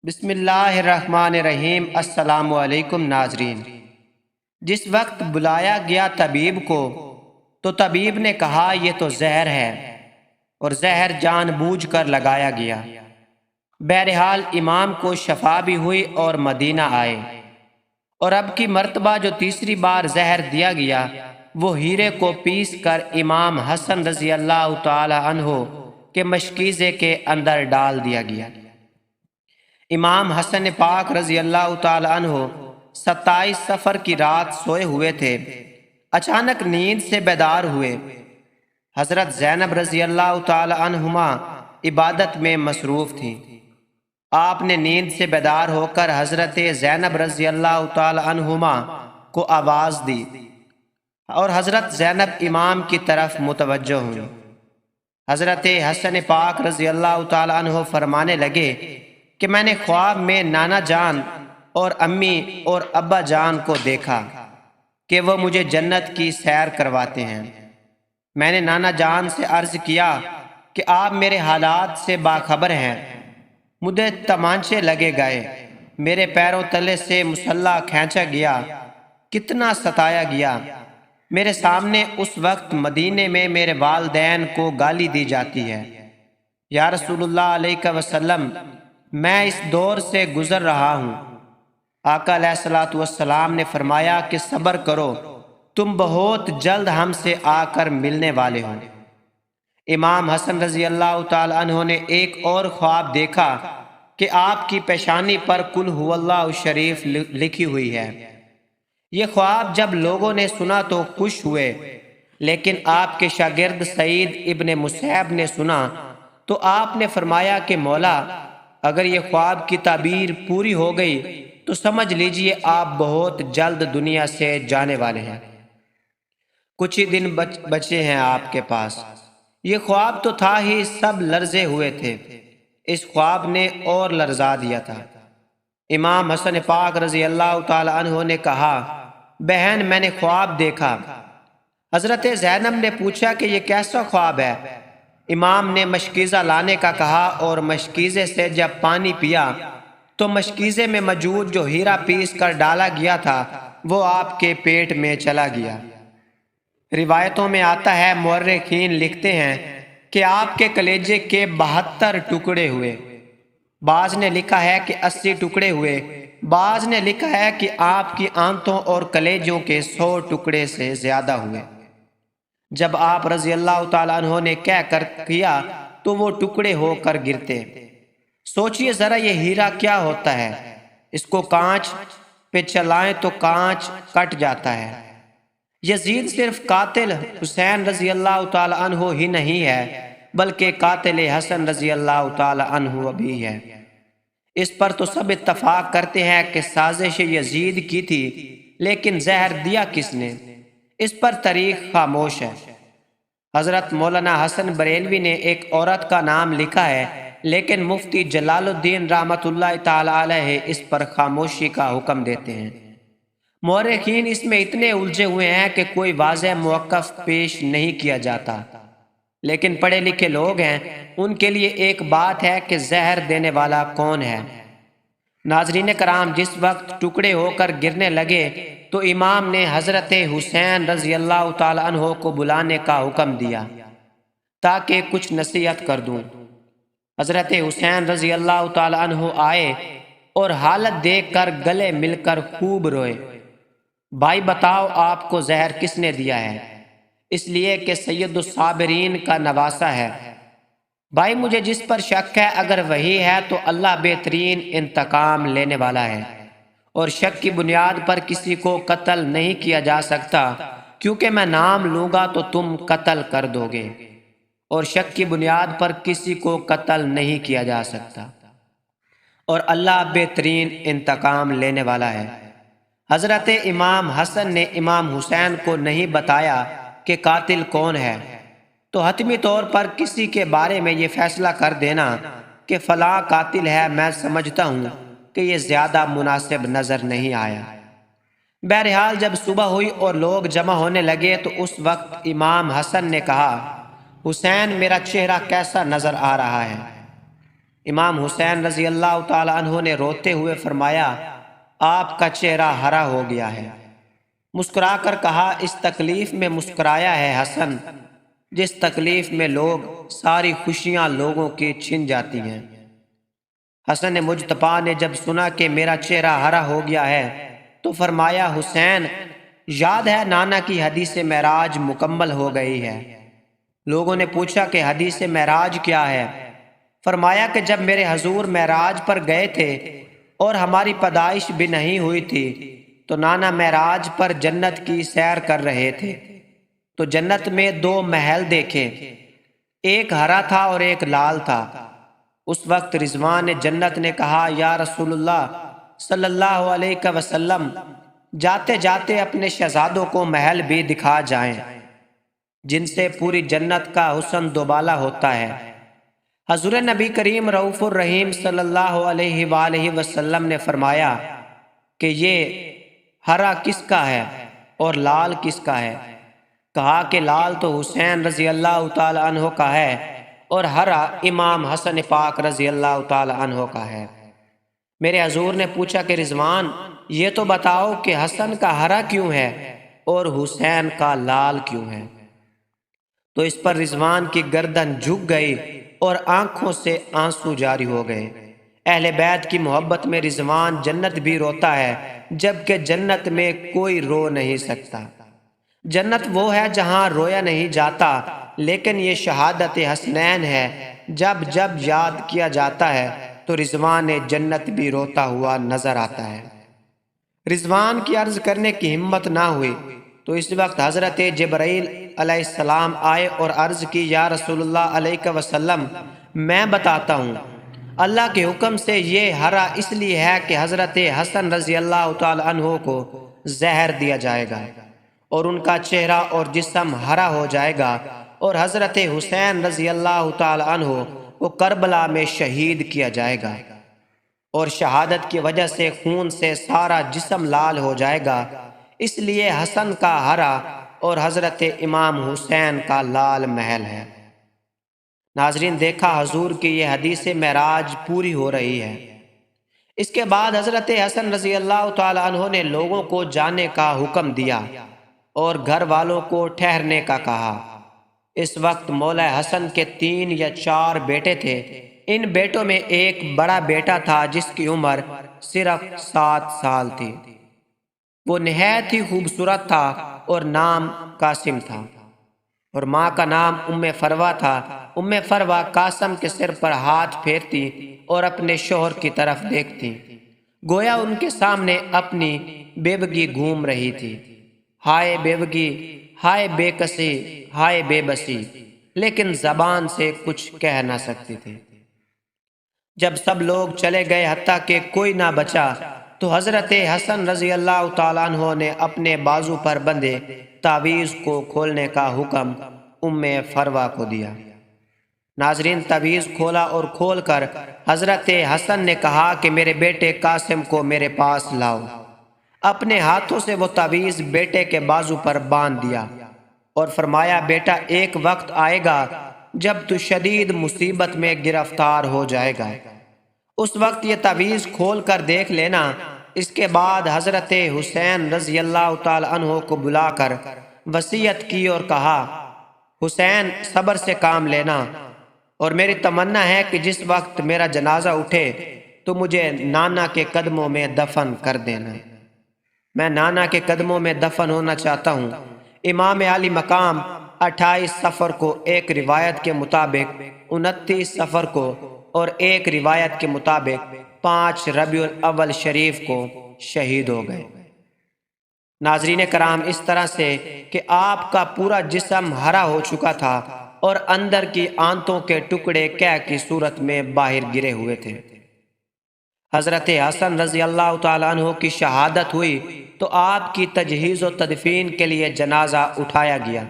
بسم اللہ الرحمن الرحیم۔ السلام علیکم ناظرین۔ جس وقت بلایا گیا طبیب کو تو طبیب نے کہا یہ تو زہر ہے، اور زہر جان بوجھ کر لگایا گیا۔ بہرحال امام کو شفا بھی ہوئی اور مدینہ آئے، اور اب کی مرتبہ جو تیسری بار زہر دیا گیا وہ ہیرے کو پیس کر امام حسن رضی اللہ تعالی عنہ کے مشکیزے کے اندر ڈال دیا گیا۔ امام حسن پاک رضی اللہ تعالی عنہ 27 سفر کی رات سوئے ہوئے تھے، اچانک نیند سے بیدار ہوئے۔ حضرت زینب رضی اللہ تعالی عنہما عبادت میں مصروف تھیں۔ آپ نے نیند سے بیدار ہو کر حضرت زینب رضی اللہ تعالی عنہما کو آواز دی، اور حضرت زینب امام کی طرف متوجہ ہوئیں۔ حضرت حسن پاک رضی اللہ تعالی عنہ فرمانے لگے کہ میں نے خواب میں نانا جان اور امی اور ابا جان کو دیکھا کہ وہ مجھے جنت کی سیر کرواتے ہیں۔ میں نے نانا جان سے عرض کیا کہ آپ میرے حالات سے باخبر ہیں۔ مجھے تمانچے لگے گئے، میرے پیروں تلے سے مسلح کھینچا گیا، کتنا ستایا گیا۔ میرے سامنے اس وقت مدینے میں میرے والدین کو گالی دی جاتی ہے۔ یا رسول اللہ علیہ وسلم، میں اس دور سے گزر رہا ہوں۔ آقا علیہ الصلوۃ والسلام نے فرمایا کہ صبر کرو، تم بہت جلد ہم سے آ کر ملنے والے ہو۔ امام حسن رضی اللہ تعالی عنہ نے ایک اور خواب دیکھا کہ آپ کی پیشانی پر قل هو اللہ شریف لکھی ہوئی ہے۔ یہ خواب جب لوگوں نے سنا تو خوش ہوئے، لیکن آپ کے شاگرد سعید ابن مسیب نے سنا تو آپ نے فرمایا کہ مولا، اگر یہ خواب کی تعبیر پوری ہو گئی تو سمجھ لیجئے آپ بہت جلد دنیا سے جانے والے ہیں، کچھ ہی دن بچے ہیں آپ کے پاس۔ یہ خواب تو تھا ہی، سب لرزے ہوئے تھے، اس خواب نے اور لرزا دیا تھا۔ امام حسن پاک رضی اللہ تعالی عنہ نے کہا، بہن میں نے خواب دیکھا۔ حضرت زینب نے پوچھا کہ یہ کیسا خواب ہے؟ امام نے مشکیزہ لانے کا کہا، اور مشکیزے سے جب پانی پیا تو مشکیزے میں موجود جو ہیرا پیس کر ڈالا گیا تھا وہ آپ کے پیٹ میں چلا گیا۔ روایتوں میں آتا ہے، مورخین لکھتے ہیں کہ آپ کے کلیجے کے 72 ٹکڑے ہوئے، بعض نے لکھا ہے کہ 80 ٹکڑے ہوئے، بعض نے لکھا ہے کہ آپ کی آنتوں اور کلیجوں کے 100 ٹکڑے سے زیادہ ہوئے۔ جب آپ رضی اللہ تعالیٰ عنہ نے کہہ کر کیا تو وہ ٹکڑے ہو کر گرتے۔ سوچئے ذرا یہ ہیرا کیا ہوتا ہے، اس کو کانچ پہ چلائیں تو کانچ کٹ جاتا ہے۔ یزید صرف قاتل حسین رضی اللہ تعالی عنہ ہی نہیں ہے، بلکہ قاتل حسن رضی اللہ تعالی عنہ بھی ہے۔ اس پر تو سب اتفاق کرتے ہیں کہ سازش یزید کی تھی، لیکن زہر دیا کس نے، اس پر تاریخ خاموش ہے۔ حضرت مولانا حسن بریلوی نے ایک عورت کا نام لکھا ہے، لیکن مفتی جلال الدین رحمۃ اللہ تعالی علیہ اس پر خاموشی کا حکم دیتے ہیں۔ مورخین اس میں اتنے الجھے ہوئے ہیں کہ کوئی واضح موقف پیش نہیں کیا جاتا، لیکن پڑھے لکھے لوگ ہیں، ان کے لیے ایک بات ہے کہ زہر دینے والا کون ہے۔ ناظرین کرام، جس وقت ٹکڑے ہو کر گرنے لگے تو امام نے حضرت حسین رضی اللہ تعالی عنہ کو بلانے کا حکم دیا تاکہ کچھ نصیحت کر دوں۔ حضرت حسین رضی اللہ تعالی عنہ آئے اور حالت دیکھ کر گلے مل کر خوب روئے۔ بھائی بتاؤ آپ کو زہر کس نے دیا ہے؟ اس لیے کہ سید الصابرین کا نواسہ ہے۔ بھائی مجھے جس پر شک ہے، اگر وہی ہے تو اللہ بہترین انتقام لینے والا ہے، اور شک کی بنیاد پر کسی کو قتل نہیں کیا جا سکتا، کیونکہ میں نام لوں گا تو تم قتل کر دو گے، اور شک کی بنیاد پر کسی کو قتل نہیں کیا جا سکتا، اور اللہ بہترین انتقام لینے والا ہے۔ حضرت امام حسن نے امام حسین کو نہیں بتایا کہ قاتل کون ہے، تو حتمی طور پر کسی کے بارے میں یہ فیصلہ کر دینا کہ فلاں قاتل ہے، میں سمجھتا ہوں کہ یہ زیادہ مناسب نظر نہیں آیا۔ بہرحال جب صبح ہوئی اور لوگ جمع ہونے لگے تو اس وقت امام حسن نے کہا، حسین میرا چہرہ کیسا نظر آ رہا ہے؟ امام حسین رضی اللہ تعالی عنہ نے روتے ہوئے فرمایا، آپ کا چہرہ ہرا ہو گیا ہے۔ مسکرا کر کہا، اس تکلیف میں مسکرایا ہے حسن، جس تکلیف میں لوگ ساری خوشیاں لوگوں کی چھن جاتی ہیں۔ حسن مجتبیٰ نے جب سنا کہ میرا چہرہ ہرا ہو گیا ہے تو فرمایا، حسین یاد ہے نانا کی حدیث معراج مکمل ہو گئی ہے؟ لوگوں نے پوچھا کہ حدیث معراج کیا ہے؟ فرمایا کہ جب میرے حضور معراج پر گئے تھے اور ہماری پیدائش بھی نہیں ہوئی تھی تو نانا معراج پر جنت کی سیر کر رہے تھے، تو جنت میں دو محل دیکھے، ایک ہرا تھا اور ایک لال تھا۔ اس وقت رضوان جنت نے کہا، یا رسول اللہ صلی اللہ علیہ وسلم، جاتے جاتے اپنے شہزادوں کو محل بھی دکھا جائیں جن سے پوری جنت کا حسن دوبالا ہوتا ہے۔ حضور نبی کریم رؤوف الرحیم صلی اللہ علیہ وآلہ وسلم نے فرمایا کہ یہ ہرا کس کا ہے اور لال کس کا ہے؟ کہا کہ لال تو حسین رضی اللہ تعالی عنہ کا ہے اور ہرا امام حسن پاک رضی اللہ تعالی عنہ کا ہے۔ میرے حضور نے پوچھا کہ رضوان، یہ تو بتاؤ کہ حسن کا ہرا کیوں ہے اور حسین کا لال کیوں ہے؟ تو اس پر رضوان کی گردن جھک گئی اور آنکھوں سے آنسو جاری ہو گئے۔ اہل بیت کی محبت میں رضوان جنت بھی روتا ہے، جبکہ جنت میں کوئی رو نہیں سکتا۔ جنت وہ ہے جہاں رویا نہیں جاتا، لیکن یہ شہادت حسنین ہے، جب جب یاد کیا جاتا ہے تو رضوان جنت بھی روتا ہوا نظر آتا ہے۔ رضوان کی عرض کرنے کی ہمت نہ ہوئی تو اس وقت حضرت جبرائیل علیہ السلام آئے اور عرض کی، یا رسول اللہ علیہ وسلم، میں بتاتا ہوں، اللہ کے حکم سے یہ ہرا اس لیے ہے کہ حضرت حسن رضی اللہ تعالی عنہ کو زہر دیا جائے گا اور ان کا چہرہ اور جسم ہرا ہو جائے گا، اور حضرت حسین رضی اللہ تعالی عنہ کو کربلا میں شہید کیا جائے گا، اور شہادت کی وجہ سے خون سے سارا جسم لال ہو جائے گا، اس لیے حسن کا ہرا اور حضرت امام حسین کا لال محل ہے۔ ناظرین، دیکھا حضور کی یہ حدیث معراج پوری ہو رہی ہے۔ اس کے بعد حضرت حسن رضی اللہ تعالی عنہ نے لوگوں کو جانے کا حکم دیا اور گھر والوں کو ٹھہرنے کا کہا۔ اس وقت مولا حسن کے 3 یا 4 بیٹے تھے۔ ان بیٹوں میں ایک بڑا بیٹا تھا جس کی عمر صرف 7 سال تھی۔ وہ نہایت ہی خوبصورت تھا اور نام قاسم تھا، اور ماں کا نام ام فروہ تھا۔ ام فروہ قاسم کے سر پر ہاتھ پھیرتی اور اپنے شوہر کی طرف دیکھتی، گویا ان کے سامنے اپنی بیوگی گھوم رہی تھی۔ ہائے بیوگی، ہائے بے کسی، ہائے بے بسی، لیکن زبان سے کچھ کہہ نہ سکتی تھی۔ جب سب لوگ چلے گئے حتیٰ کہ کوئی نہ بچا تو حضرت حسن رضی اللہ تعالیٰ عنہ نے اپنے بازو پر بندھے تعویذ کو کھولنے کا حکم ام فروہ کو دیا۔ ناظرین، تعویذ کھولا اور کھول کر حضرت حسن نے کہا کہ میرے بیٹے قاسم کو میرے پاس لاؤ۔ اپنے ہاتھوں سے وہ تعویذ بیٹے کے بازو پر باندھ دیا اور فرمایا، بیٹا ایک وقت آئے گا جب تو شدید مصیبت میں گرفتار ہو جائے گا، اس وقت یہ تعویذ کھول کر دیکھ لینا۔ اس کے بعد حضرت حسین رضی اللہ تعالی عنہ کو بلا کر وصیت کی اور کہا، حسین صبر سے کام لینا، اور میری تمنا ہے کہ جس وقت میرا جنازہ اٹھے تو مجھے نانا کے قدموں میں دفن کر دینا۔ میں نانا کے قدموں میں دفن ہونا چاہتا ہوں۔ امام علی مقام 28 صفر کو ایک روایت کے مطابق، 29 صفر کو اور ایک روایت کے مطابق 5 ربیع الاول شریف کو شہید ہو گئے۔ ناظرین کرام، اس طرح سے کہ آپ کا پورا جسم ہرا ہو چکا تھا اور اندر کی آنتوں کے ٹکڑے قے کی صورت میں باہر گرے ہوئے تھے۔ حضرت حسن رضی اللہ تعالیٰ عنہ کی شہادت ہوئی تو آپ کی تجہیز و تدفین کے لیے جنازہ اٹھایا گیا،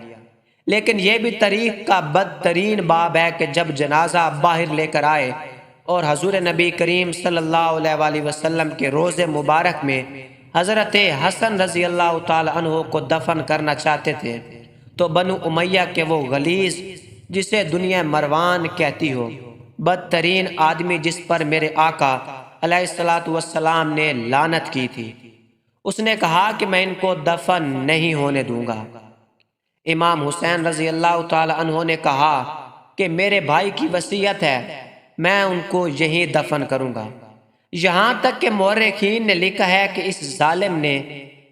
لیکن یہ بھی تاریخ کا بدترین باب ہے کہ جب جنازہ باہر لے کر آئے اور حضور نبی کریم صلی اللہ علیہ وآلہ وسلم کے روضے مبارک میں حضرت حسن رضی اللہ تعالیٰ عنہ کو دفن کرنا چاہتے تھے تو بنو امیہ کے وہ غلیظ، جسے دنیا مروان کہتی ہو، بدترین آدمی جس پر میرے آقا علیہ الصلاۃ والسلام نے لعنت کی تھی۔ اس نے کہا کہ میں ان کو دفن نہیں ہونے دوں گا۔ امام حسین رضی اللہ تعالی عنہ نے کہا کہ میرے بھائی کی وصیت ہے، میں ان کو یہیں دفن کروں گا۔ یہاں تک کہ مورخین نے لکھا ہے کہ اس ظالم نے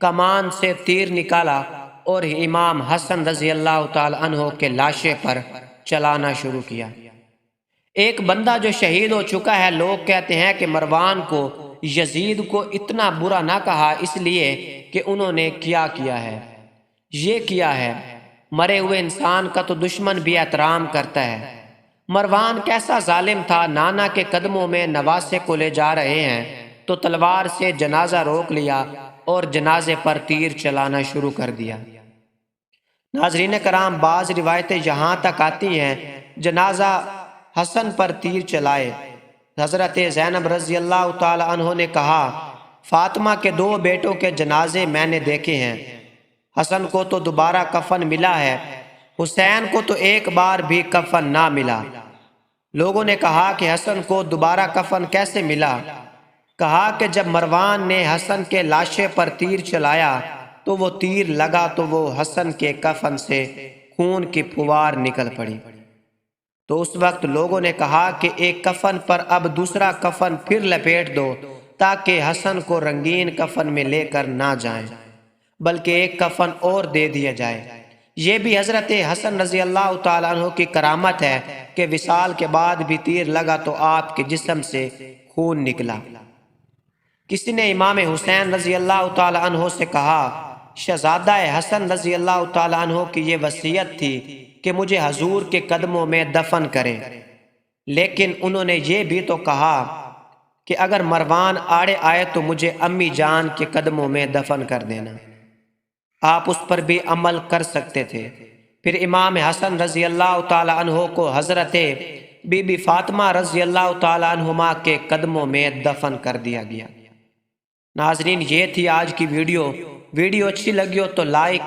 کمان سے تیر نکالا اور امام حسن رضی اللہ تعالی عنہ کے لاشے پر چلانا شروع کیا۔ ایک بندہ جو شہید ہو چکا ہے، لوگ کہتے ہیں کہ مروان کو یزید کو اتنا برا نہ کہا اس لیے کہ انہوں نے کیا ہے، یہ کیا ہے۔ مرے ہوئے انسان کا تو دشمن بھی احترام کرتا ہے۔ مروان کیسا ظالم تھا، نانا کے قدموں میں نواسے کو لے جا رہے ہیں تو تلوار سے جنازہ روک لیا اور جنازے پر تیر چلانا شروع کر دیا۔ ناظرین کرام، بعض روایتیں یہاں تک آتی ہیں جنازہ حسن پر تیر چلائے۔ حضرت زینب رضی اللہ تعالی عنہ نے کہا، فاطمہ کے 2 بیٹوں کے جنازے میں نے دیکھے ہیں، حسن کو تو دوبارہ کفن ملا ہے، حسین کو تو ایک بار بھی کفن نہ ملا۔ لوگوں نے کہا کہ حسن کو دوبارہ کفن کیسے ملا؟ کہا کہ جب مروان نے حسن کے لاشے پر تیر چلایا تو وہ تیر لگا تو وہ حسن کے کفن سے خون کی پھوار نکل پڑی۔ تو اس وقت لوگوں نے کہا کہ ایک کفن پر اب دوسرا کفن پھر لپیٹ دو تاکہ حسن کو رنگین کفن میں لے کر نہ جائیں، بلکہ ایک کفن اور دے دیا جائے۔ یہ بھی حضرت حسن رضی اللہ تعالیٰ عنہ کی کرامت ہے کہ وصال کے بعد بھی تیر لگا تو آپ کے جسم سے خون نکلا۔ کسی نے امام حسین رضی اللہ تعالیٰ عنہ سے کہا، شہزادہ حسن رضی اللہ تعالیٰ عنہ کی یہ وصیت تھی کہ مجھے حضور کے قدموں میں دفن کریں، لیکن انہوں نے یہ بھی تو کہا کہ اگر مروان آڑے آئے تو مجھے امی جان کے قدموں میں دفن کر دینا۔ آپ اس پر بھی عمل کر سکتے تھے۔ پھر امام حسن رضی اللہ تعالی عنہ کو حضرت بی بی فاطمہ رضی اللہ تعالی عنہما کے قدموں میں دفن کر دیا گیا۔ ناظرین، یہ تھی آج کی ویڈیو اچھی لگی ہو تو لائک،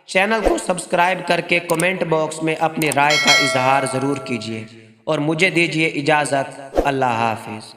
چینل کو سبسکرائب کر کے کمنٹ باکس میں اپنی رائے کا اظہار ضرور کیجیے اور مجھے دیجیے اجازت۔ اللہ حافظ۔